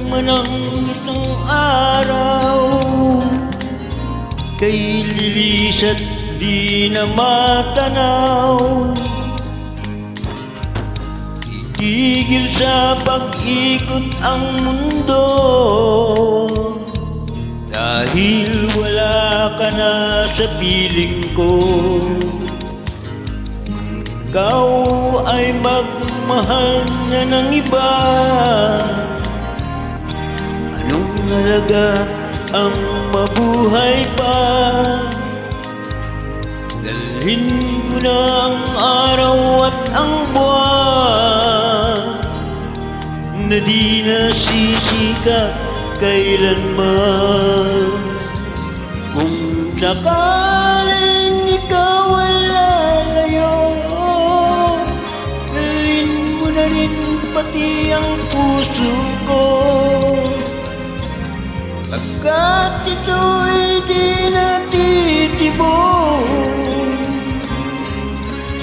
man ang isang araw, kay lilis at di na matanaw. Itigil sa pag-ikot ang mundo, dahil wala ka na sa piling ko. Ikaw ay magmahal na ng iba, anong halaga ang mabuhay pa? Dalhin mo na ang araw at ang buwan, na di nasisikat kailanman. Kung sakaling ikaw ay lalayo, dalhin mo na rin pati ang puso ko, pagkat ito'y di natitibok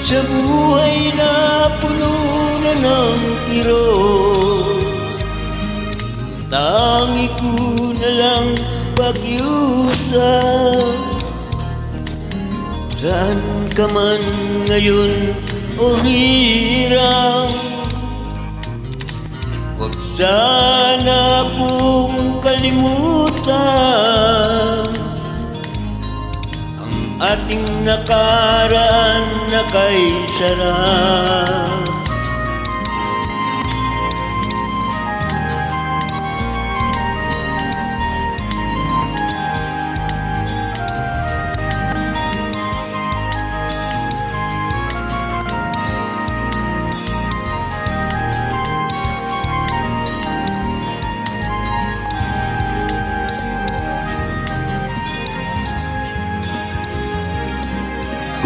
sa buhay na puno na ng kirot. Tangi ko na lang pakiusap, saan ka man ngayon o hirap, huwag sana kong kalimutan ang ating nakaraan na kay sarap.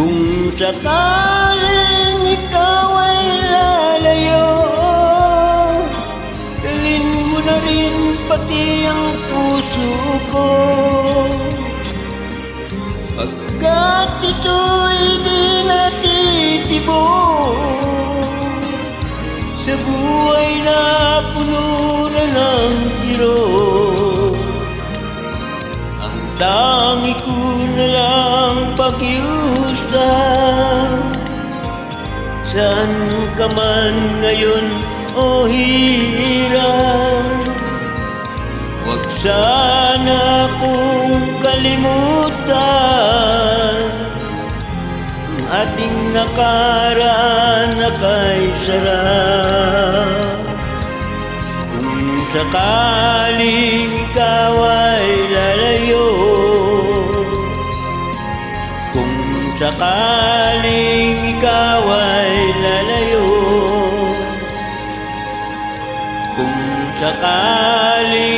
Kung sakaling ikaw ay lalayo, dalhin mo na rin pati ang puso ko, pagkat ito'y di natitibok sa buhay na puno na ng kirot. Ang tangi ko na lang pakiusap, saan ka man ngayon o hirap, huwag sana kong kalimutan ang ating nakaraan na kay sarap. Kung sakaling ikaw ay lalayo, kung sakaling ikaw ay lalayo, kung sakaling